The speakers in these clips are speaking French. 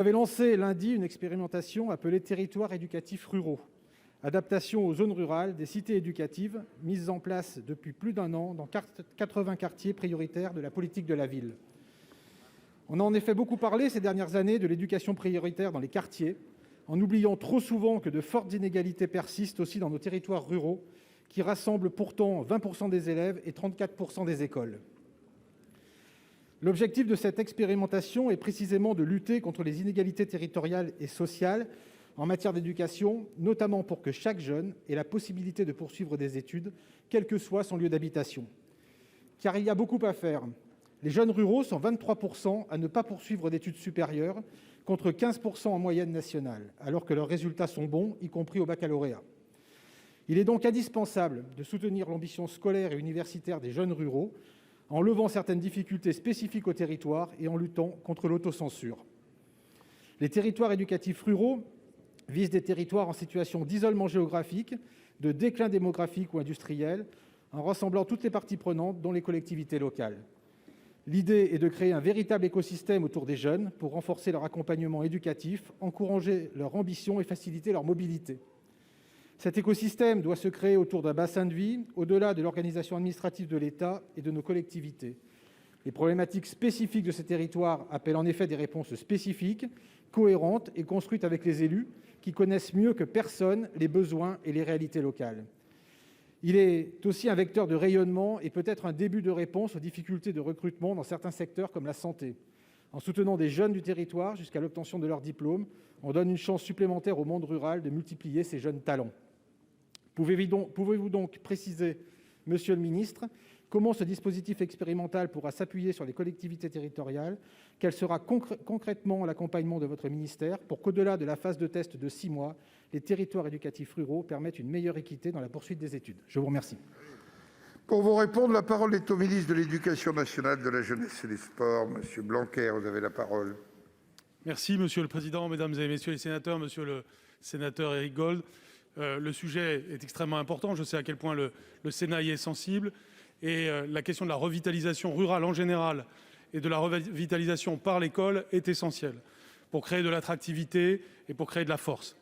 Vous avez lancé lundi une expérimentation appelée Territoires éducatifs ruraux, adaptation aux zones rurales des cités éducatives mises en place depuis plus d'un an dans 80 quartiers prioritaires de la politique de la ville. On a en effet beaucoup parlé ces dernières années de l'éducation prioritaire dans les quartiers, en oubliant trop souvent que de fortes inégalités persistent aussi dans nos territoires ruraux, qui rassemblent pourtant 20% des élèves et 34% des écoles. L'objectif de cette expérimentation est précisément de lutter contre les inégalités territoriales et sociales en matière d'éducation, notamment pour que chaque jeune ait la possibilité de poursuivre des études, quel que soit son lieu d'habitation. Car il y a beaucoup à faire. Les jeunes ruraux sont 23% à ne pas poursuivre d'études supérieures, contre 15% en moyenne nationale, alors que leurs résultats sont bons, y compris au baccalauréat. Il est donc indispensable de soutenir l'ambition scolaire et universitaire des jeunes ruraux, en levant certaines difficultés spécifiques au territoire et en luttant contre l'autocensure. Les territoires éducatifs ruraux visent des territoires en situation d'isolement géographique, de déclin démographique ou industriel, en rassemblant toutes les parties prenantes, dont les collectivités locales. L'idée est de créer un véritable écosystème autour des jeunes pour renforcer leur accompagnement éducatif, encourager leur ambition et faciliter leur mobilité. Cet écosystème doit se créer autour d'un bassin de vie, au-delà de l'organisation administrative de l'État et de nos collectivités. Les problématiques spécifiques de ces territoires appellent en effet des réponses spécifiques, cohérentes et construites avec les élus, qui connaissent mieux que personne les besoins et les réalités locales. Il est aussi un vecteur de rayonnement et peut-être un début de réponse aux difficultés de recrutement dans certains secteurs comme la santé. En soutenant des jeunes du territoire jusqu'à l'obtention de leur diplôme, on donne une chance supplémentaire au monde rural de multiplier ses jeunes talents. Pouvez-vous donc préciser, monsieur le ministre, comment ce dispositif expérimental pourra s'appuyer sur les collectivités territoriales? Quel sera concrètement l'accompagnement de votre ministère pour qu'au-delà de la phase de test de 6 mois, les territoires éducatifs ruraux permettent une meilleure équité dans la poursuite des études? Je vous remercie. Pour vous répondre, la parole est au ministre de l'Éducation nationale, de la jeunesse et des sports, monsieur Blanquer. Vous avez la parole. Merci, monsieur le président, mesdames et messieurs les sénateurs, monsieur le sénateur Éric Gold. Le sujet est extrêmement important. Je sais à quel point le Sénat y est sensible. Et la question de la revitalisation rurale en général et de la revitalisation par l'école est essentielle pour créer de l'attractivité et pour créer de la force.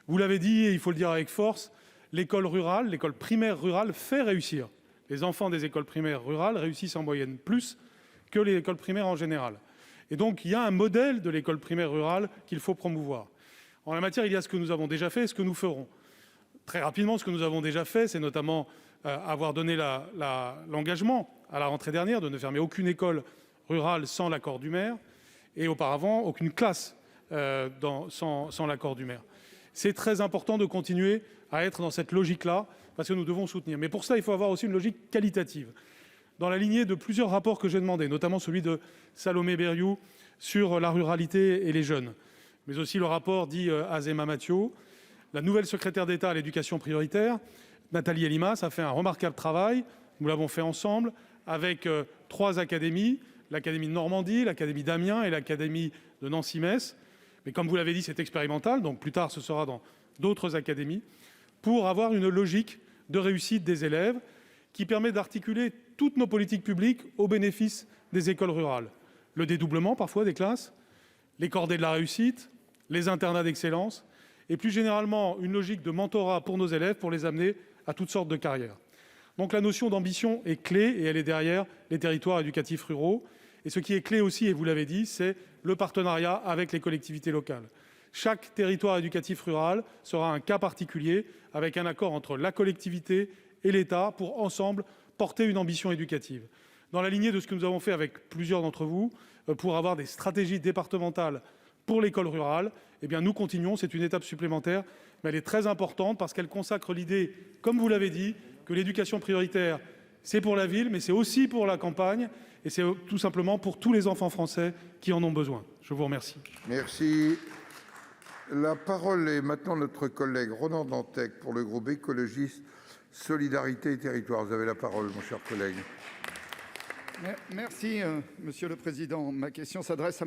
Vous l'avez dit, et il faut le dire avec force, l'école rurale, l'école primaire rurale fait réussir. Les enfants des écoles primaires rurales réussissent en moyenne plus que les écoles primaires en général. Et donc, il y a un modèle de l'école primaire rurale qu'il faut promouvoir. En la matière, il y a ce que nous avons déjà fait et ce que nous ferons. Très rapidement, ce que nous avons déjà fait, c'est notamment avoir donné l'engagement à la rentrée dernière de ne fermer aucune école rurale sans l'accord du maire, et auparavant, aucune classe sans l'accord du maire. C'est très important de continuer à être dans cette logique-là, parce que nous devons soutenir. Mais pour ça, il faut avoir aussi une logique qualitative. Dans la lignée de plusieurs rapports que j'ai demandés, notamment celui de Salomé Berriou sur la ruralité et les jeunes, mais aussi le rapport dit Azéma Mathiot, la nouvelle secrétaire d'État à l'éducation prioritaire, Nathalie Elimas, a fait un remarquable travail. Nous l'avons fait ensemble avec 3 académies, l'Académie de Normandie, l'Académie d'Amiens et l'Académie de Nancy-Metz. Mais comme vous l'avez dit, c'est expérimental, donc plus tard ce sera dans d'autres académies, pour avoir une logique de réussite des élèves qui permet d'articuler toutes nos politiques publiques au bénéfice des écoles rurales. Le dédoublement parfois des classes, les cordées de la réussite, les internats d'excellence, et plus généralement une logique de mentorat pour nos élèves pour les amener à toutes sortes de carrières. Donc la notion d'ambition est clé et elle est derrière les territoires éducatifs ruraux. Et ce qui est clé aussi, et vous l'avez dit, c'est le partenariat avec les collectivités locales. Chaque territoire éducatif rural sera un cas particulier avec un accord entre la collectivité et l'État pour ensemble porter une ambition éducative. Dans la lignée de ce que nous avons fait avec plusieurs d'entre vous pour avoir des stratégies départementales pour l'école rurale, eh bien nous continuons, c'est une étape supplémentaire, mais elle est très importante parce qu'elle consacre l'idée, comme vous l'avez dit, que l'éducation prioritaire, c'est pour la ville, mais c'est aussi pour la campagne, et c'est tout simplement pour tous les enfants français qui en ont besoin. Je vous remercie. Merci. La parole est maintenant notre collègue Ronan Dantec pour le groupe écologiste Solidarité et Territoires. Vous avez la parole, mon cher collègue. Merci, Monsieur le Président. Ma question s'adresse à